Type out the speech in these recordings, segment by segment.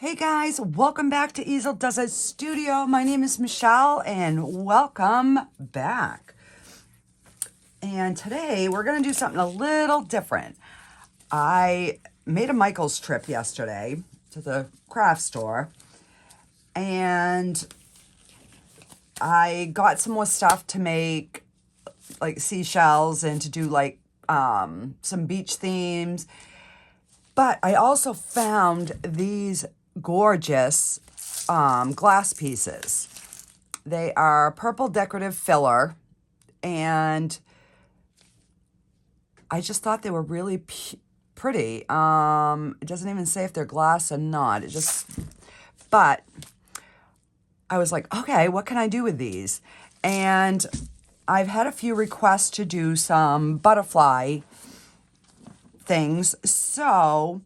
Hey guys, welcome back to Easel Does It Studio. My name is Michelle and welcome back. And today we're going to do something a little different. I made a Michael's trip yesterday to the craft store and I got some more stuff to make like seashells and to do like some beach themes. But I also found these gorgeous glass pieces. They are purple decorative filler, and I just thought they were really pretty. It doesn't even say if they're glass or not. But I was like, okay, what can I do with these? And I've had a few requests to do some butterfly things. So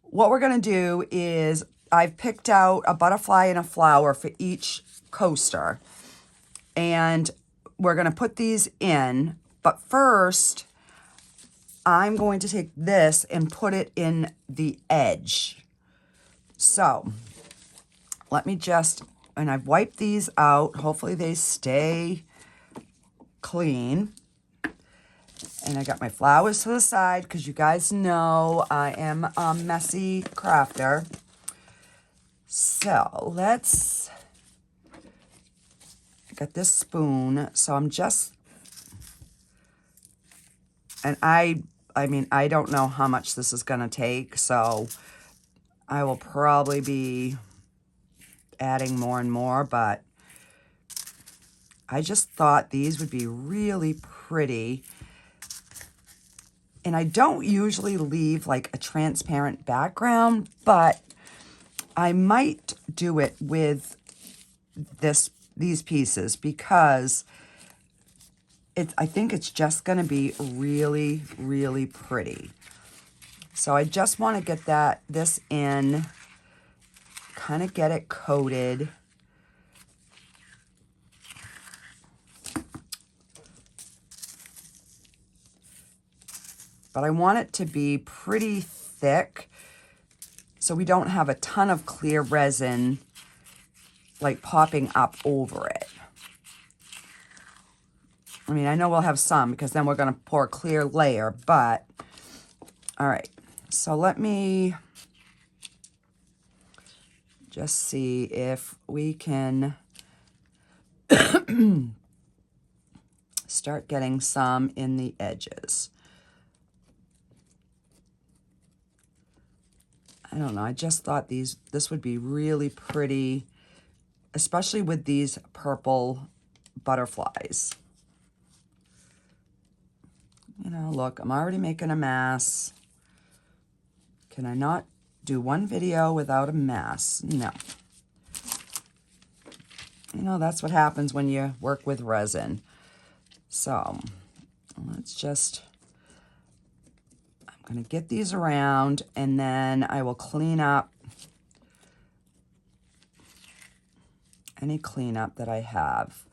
what we're going to do is I've picked out a butterfly and a flower for each coaster. And we're going to put these in. But first, I'm going to take this and put it in the edge. So let me and I've wiped these out. Hopefully they stay clean. And I got my flowers to the side because you guys know I am a messy crafter. So I got this spoon. So I'm just, and I mean, I don't know how much this is going to take. So I will probably be adding more and more, but I just thought these would be really pretty. And I don't usually leave like a transparent background, but I might do it with these pieces because I think it's just going to be really, really pretty. So I just want to get this in, kind of get it coated. But I want it to be pretty thick so we don't have a ton of clear resin like popping up over it. I mean, I know we'll have some because then we're going to pour a clear layer, but all right. So let me just see if we can start getting some in the edges. I don't know. I just thought this would be really pretty, especially with these purple butterflies. You know, look, I'm already making a mess. Can I not do one video without a mess? No. You know, that's what happens when you work with resin. So let's just, I'm going to get these around and then I will clean up any cleanup that I have.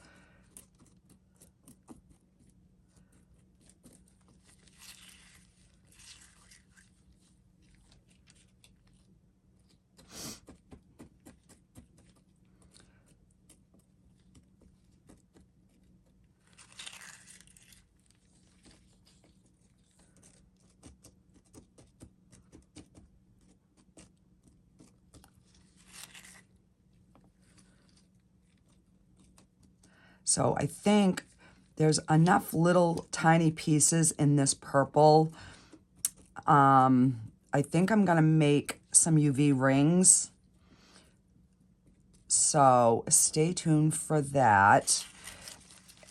So I think there's enough little tiny pieces in this purple. I think I'm going to make some UV rings. So stay tuned for that.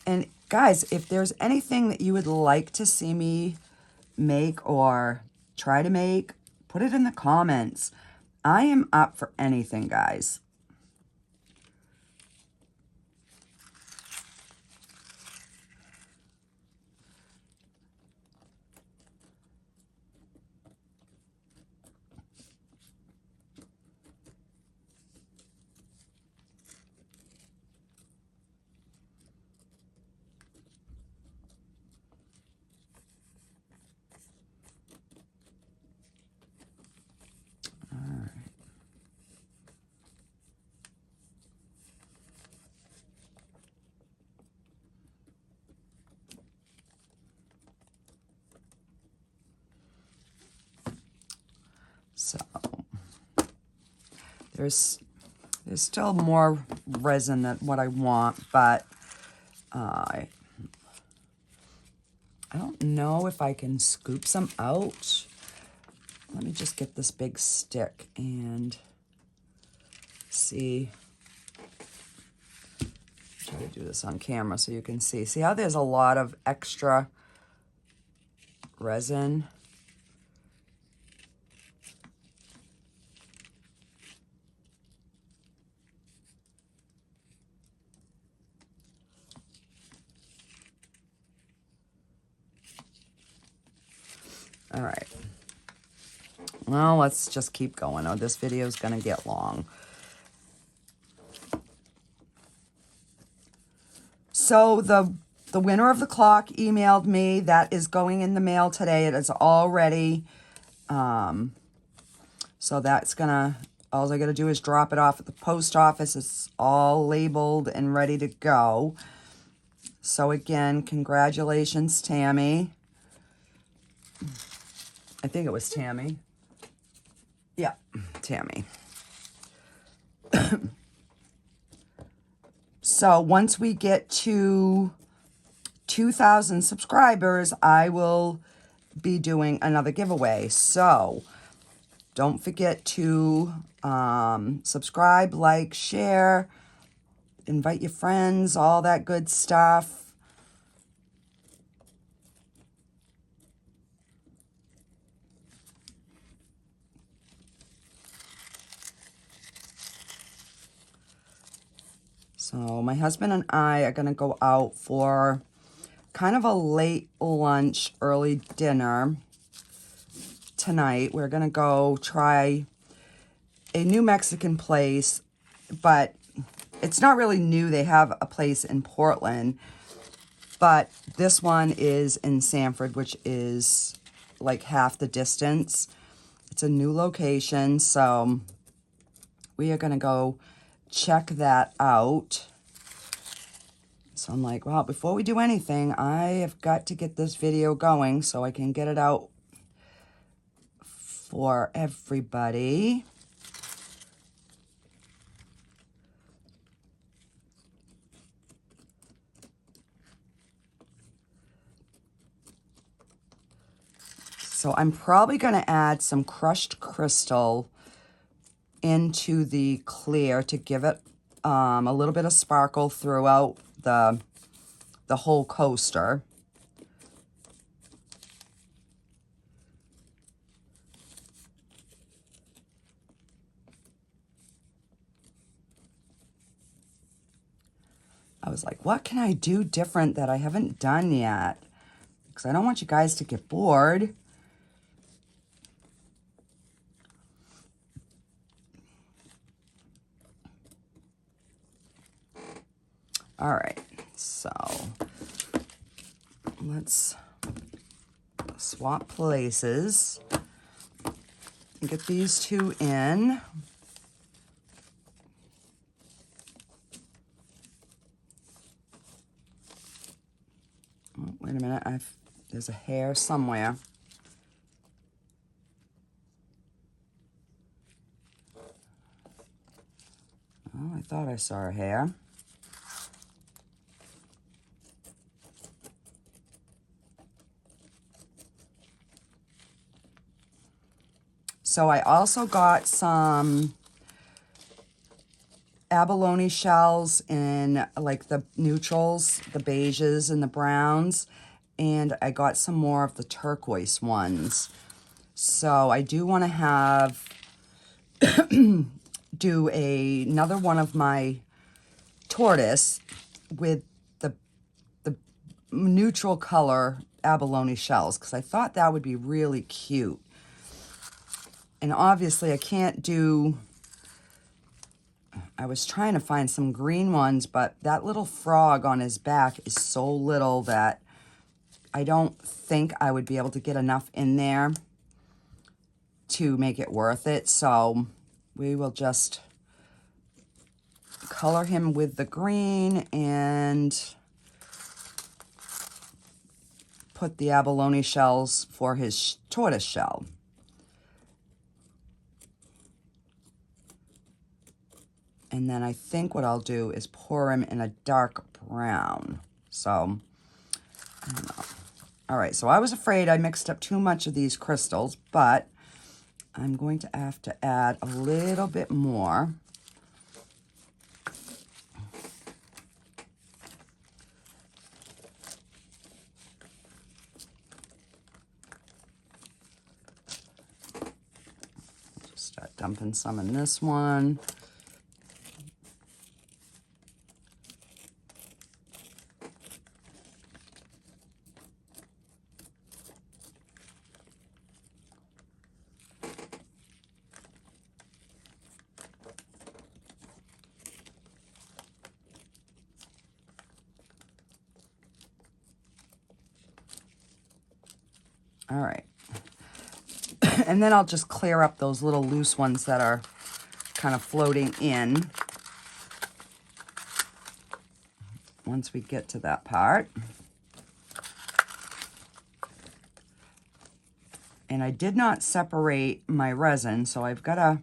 And guys, if there's anything that you would like to see me make or try to make, put it in the comments. I am up for anything, guys. All right. So there's still more resin than what I want, but I don't know if I can scoop some out. Let me just get this big stick and see. Try to do this on camera so you can see. See how there's a lot of extra resin? All right. Well, let's just keep going. Oh, this video is going to get long. So the winner of the clock emailed me. That is going in the mail today. It is all ready. So that's gonna, all I gotta do is drop it off at the post office. It's all labeled and ready to go. So again, congratulations, Tammy. I think it was Tammy. Yeah, Tammy. So once we get to 2,000 subscribers, I will be doing another giveaway. So don't forget to subscribe, like, share, invite your friends, all that good stuff. So my husband and I are going to go out for kind of a late lunch, early dinner tonight. We're going to go try a new Mexican place, but it's not really new. They have a place in Portland, but this one is in Sanford, which is like half the distance. It's a new location, so we are going to go check that out. So I'm like, well, before we do anything, I have got to get this video going so I can get it out for everybody. So I'm probably going to add some crushed crystal into the clear to give it a little bit of sparkle throughout the whole coaster. I was like, what can I do different that I haven't done yet? Because I don't want you guys to get bored. All right, so let's swap places and get these two in. Oh, wait a minute, there's a hair somewhere. Oh, I thought I saw a hair. So I also got some abalone shells in like the neutrals, the beiges and the browns, and I got some more of the turquoise ones. So I do want to have do another one of my tortoise with the neutral color abalone shells, because I thought that would be really cute. And obviously I can't do, I was trying to find some green ones, but that little frog on his back is so little that I don't think I would be able to get enough in there to make it worth it. So we will just color him with the green and put the abalone shells for his tortoise shell. And then I think what I'll do is pour him in a dark brown. So, I don't know. All right, so I was afraid I mixed up too much of these crystals, but I'm going to have to add a little bit more. Just start dumping some in this one. All right. And then I'll just clear up those little loose ones that are kind of floating in once we get to that part. And I did not separate my resin, so I've got to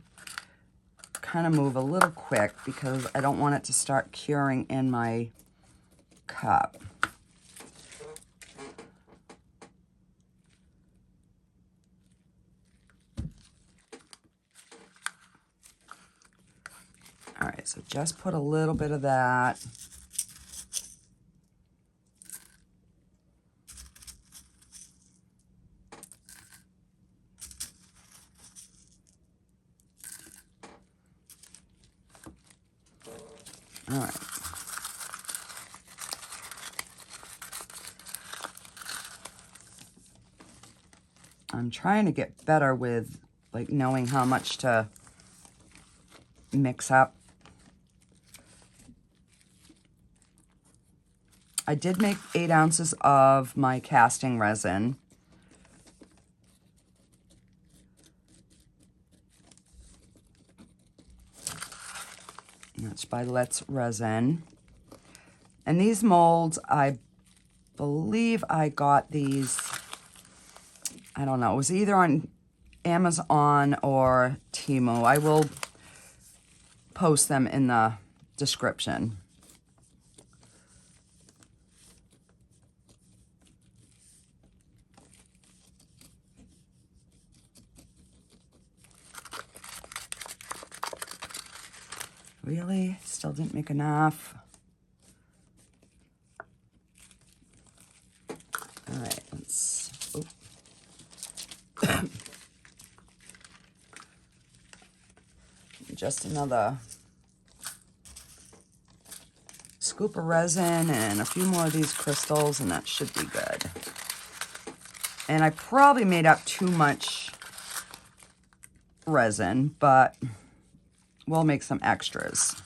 kind of move a little quick because I don't want it to start curing in my cup. All right, so just put a little bit of that. All right. I'm trying to get better with like knowing how much to mix up. I did make 8 ounces of my casting resin. That's by Let's Resin. And these molds, I believe I got these, I don't know, it was either on Amazon or Temu. I will post them in the description. Really? Still didn't make enough. All right, let's... Just another scoop of resin and a few more of these crystals, and that should be good. And I probably made up too much resin, but we'll make some extras.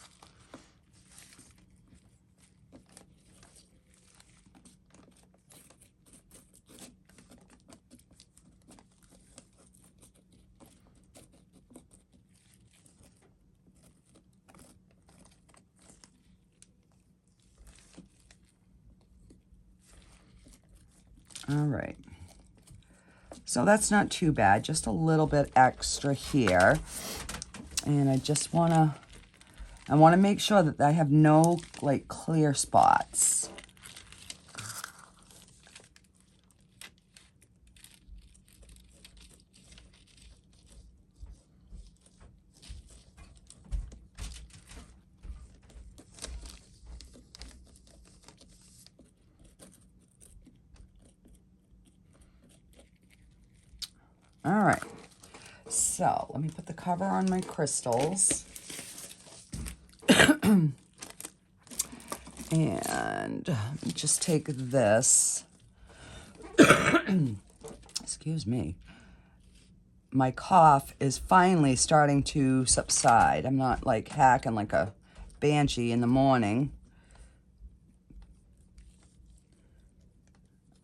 All right. So that's not too bad, just a little bit extra here. And I just want to make sure that I have no like clear spots. All right, so let me put the cover on my crystals. And just take this. Excuse me. My cough is finally starting to subside. I'm not like hacking like a banshee in the morning.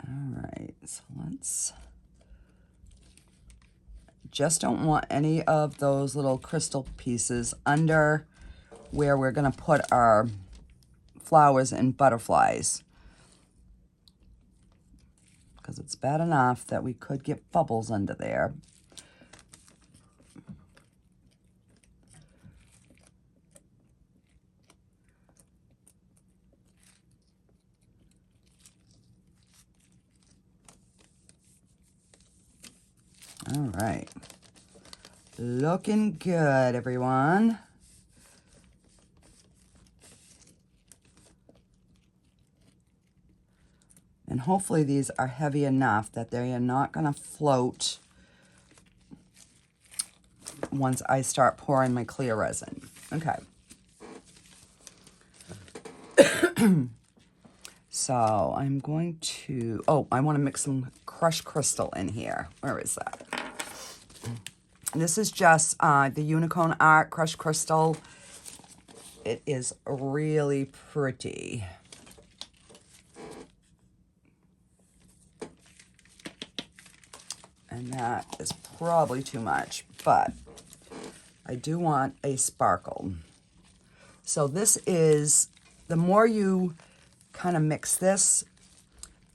All right, so let's... Just don't want any of those little crystal pieces under where we're going to put our flowers and butterflies, because it's bad enough that we could get bubbles under there. All right. Looking good, everyone. And hopefully these are heavy enough that they are not going to float once I start pouring my clear resin. Okay. So I'm going to, oh, I want to mix some crushed crystal in here. Where is that? This is just the Unicorn Art crushed crystal. It is really pretty. And that is probably too much, but I do want a sparkle. So this is, the more you kind of mix this,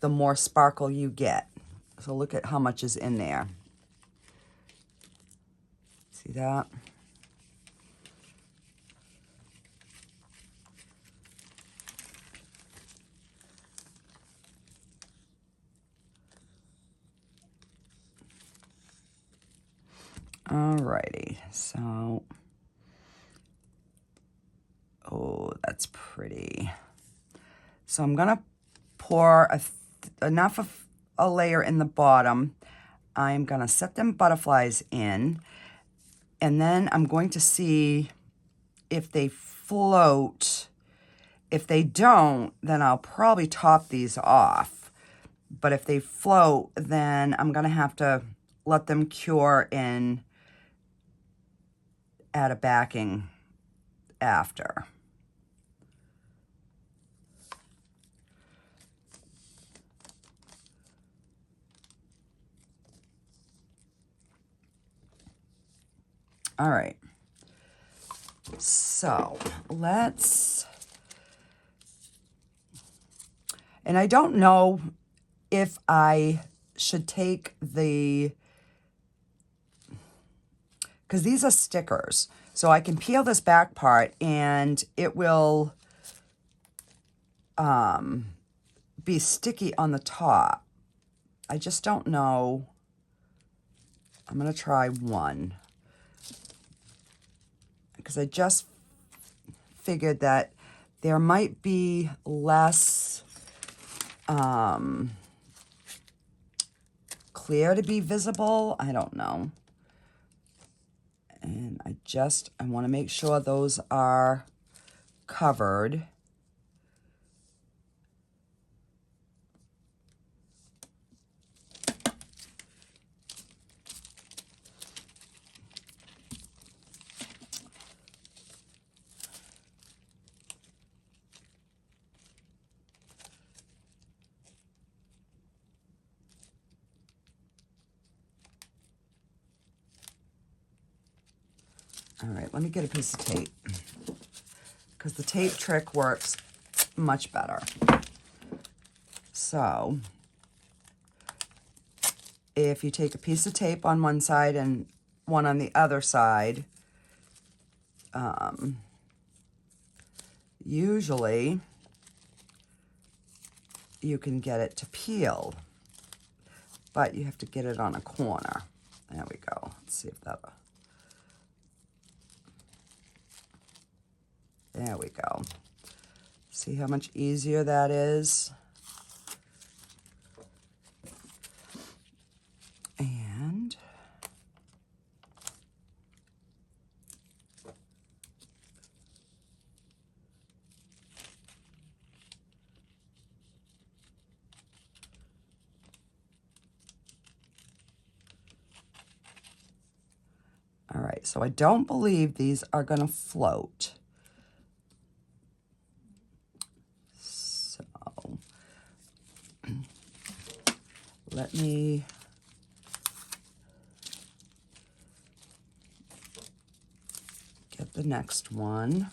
the more sparkle you get. So look at how much is in there. See that? Alrighty, so, oh, that's pretty. So I'm gonna pour enough of a layer in the bottom. I'm gonna set them butterflies in, and then I'm going to see if they float. If they don't, then I'll probably top these off. But if they float, then I'm gonna have to let them cure and add a backing after. All right. So let's, and I don't know if I should take the, because these are stickers, so I can peel this back part and it will be sticky on the top. I just don't know. I'm gonna try one, because I just figured that there might be less clear to be visible. I don't know. And I want to make sure those are covered. All right, let me get a piece of tape, because the tape trick works much better. So if you take a piece of tape on one side and one on the other side, usually you can get it to peel, but you have to get it on a corner. There we go. Let's see if that... There we go. See how much easier that is? And all right, so I don't believe these are going to float. Let me get the next one.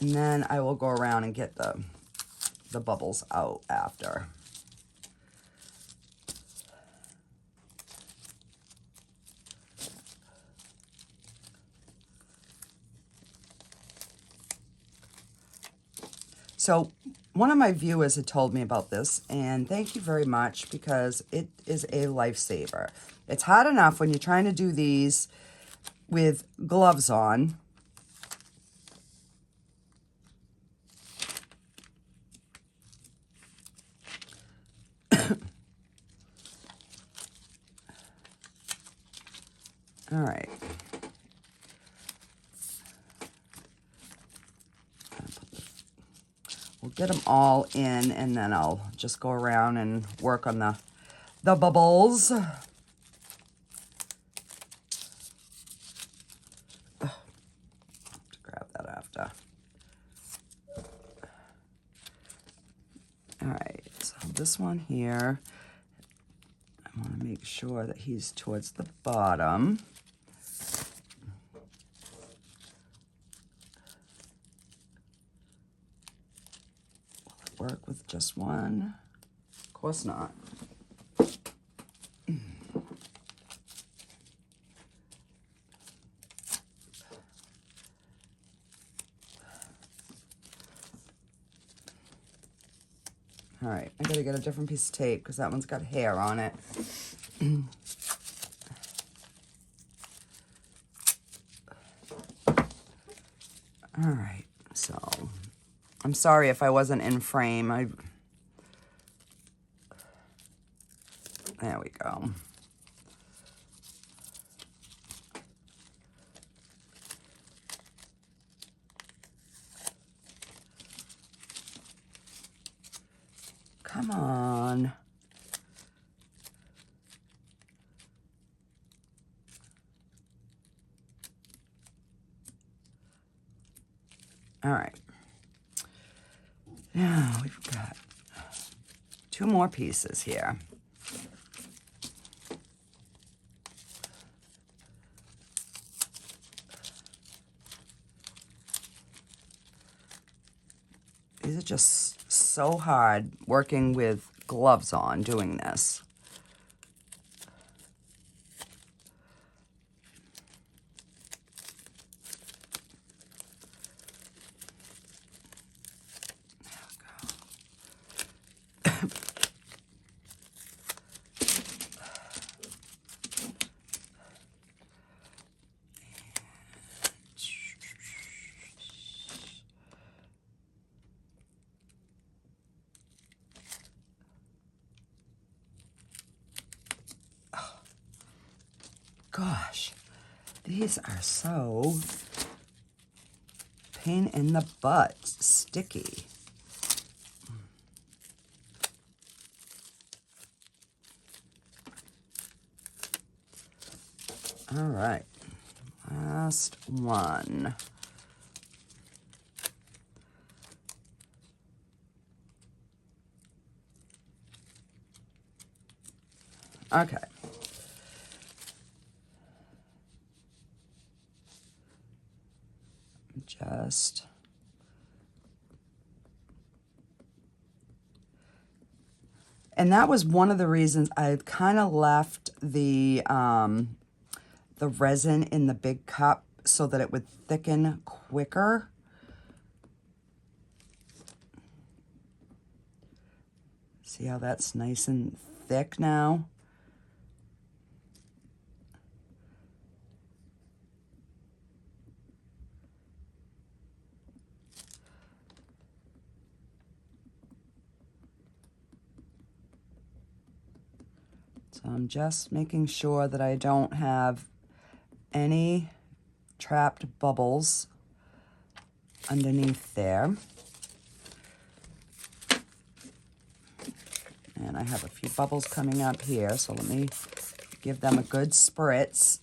And then I will go around and get the the bubbles out after. So one of my viewers had told me about this, and thank you very much, because it is a lifesaver. It's hard enough when you're trying to do these with gloves on. All right. We'll get them all in, and then I'll just go around and work on the bubbles. Grab that after. All right, so this one here, I want to make sure that he's towards the bottom. Will it work with just one? Of course not. All right, I gotta get a different piece of tape because that one's got hair on it. All right, so I'm sorry if I wasn't in frame. There we go. Come on. All right. Now we've got 2 more pieces here. These are just so hard working with gloves on doing this. Gosh, these are so pain in the butt, sticky. All right, last one. Okay. Just and that was one of the reasons I kind of left the resin in the big cup so that it would thicken quicker. See how that's nice and thick now? So I'm just making sure that I don't have any trapped bubbles underneath there. And I have a few bubbles coming up here, so let me give them a good spritz.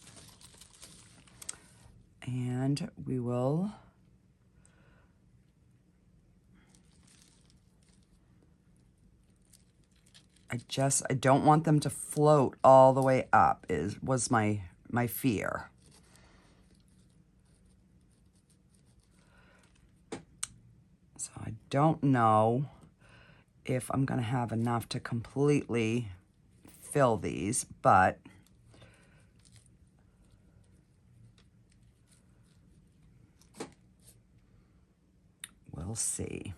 And we will I don't want them to float all the way up, was my fear. So I don't know if I'm going to have enough to completely fill these, but we'll see.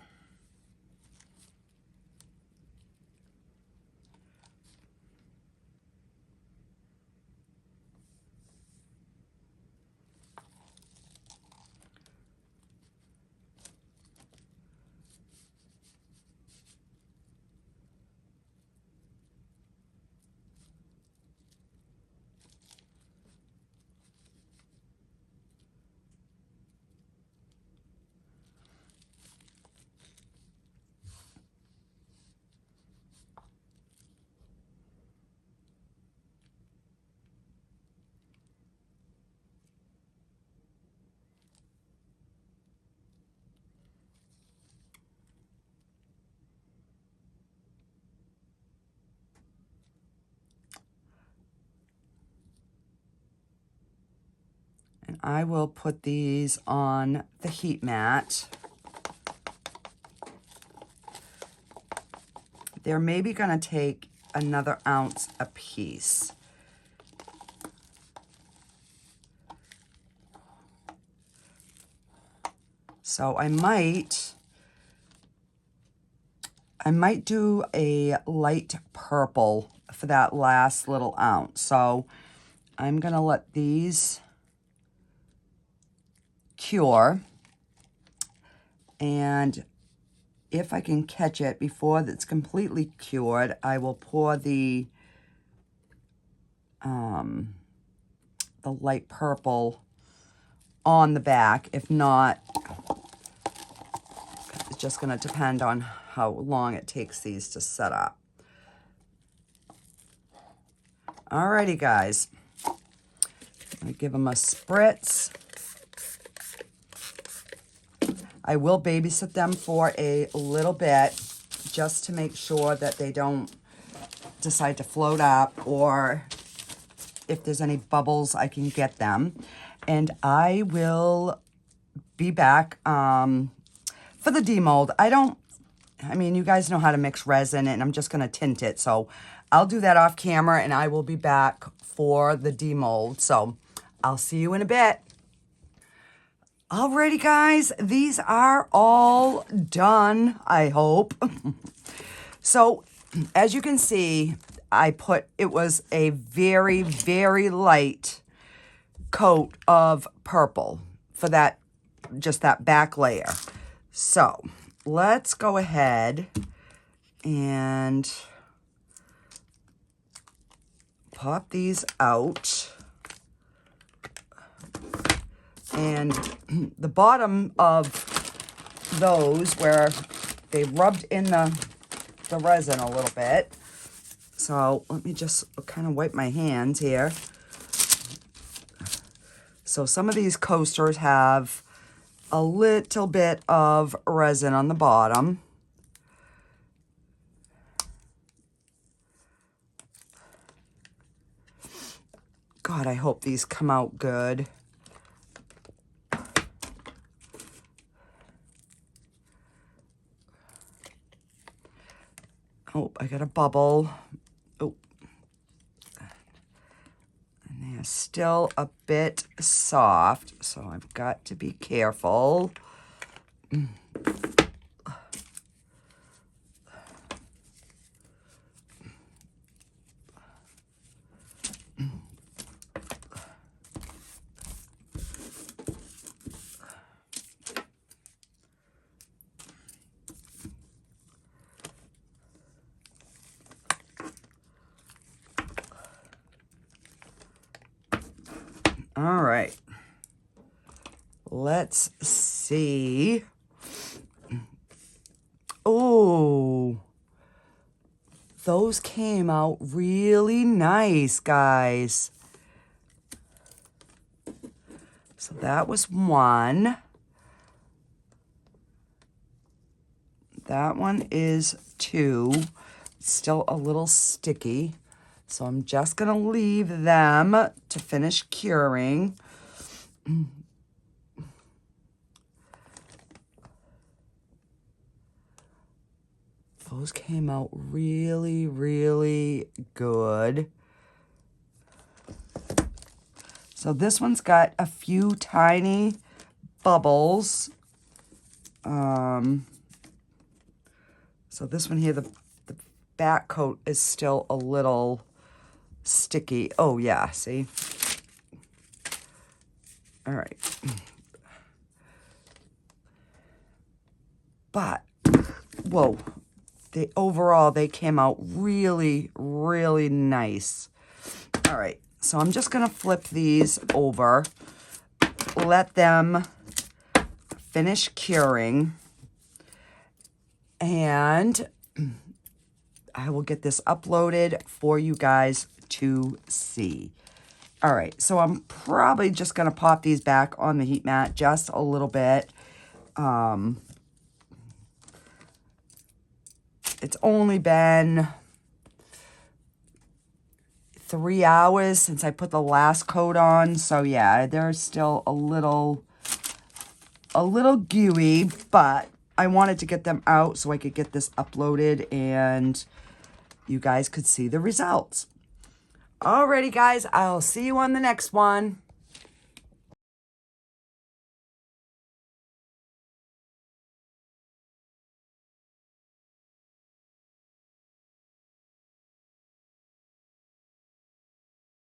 And I will put these on the heat mat. They're maybe going to take another ounce a piece. So I might do a light purple for that last little ounce. So I'm going to let these cure, and if I can catch it before it's completely cured, I will pour the light purple on the back. If not, it's just going to depend on how long it takes these to set up. Alrighty, guys. I give them a spritz. I will babysit them for a little bit just to make sure that they don't decide to float up, or if there's any bubbles, I can get them. And I will be back for the demold. I mean, you guys know how to mix resin, and I'm just going to tint it. So I'll do that off camera, and I will be back for the demold. So I'll see you in a bit. Alrighty, guys, these are all done, I hope. So as you can see, it was a very, very light coat of purple for just that back layer. So let's go ahead and pop these out. And the bottom of those, where they rubbed in the resin a little bit. So let me just kind of wipe my hands here. So some of these coasters have a little bit of resin on the bottom. God, I hope these come out good. Oh, I got a bubble. Oh. And they are still a bit soft, so I've got to be careful. All right, let's see. Oh, those came out really nice, guys. So that was one. That one is two. It's still a little sticky. So I'm just going to leave them to finish curing. Those came out really, really good. So this one's got a few tiny bubbles. So this one here, the back coat is still a little sticky. Oh yeah, see? All right. But, whoa, overall, they came out really, really nice. All right, so I'm just going to flip these over, let them finish curing, and I will get this uploaded for you guys to see. All right, so I'm probably just going to pop these back on the heat mat just a little bit. It's only been 3 hours since I put the last coat on. So yeah, they're still a little gooey, but I wanted to get them out so I could get this uploaded and you guys could see the results. Alrighty guys, I'll see you on the next one.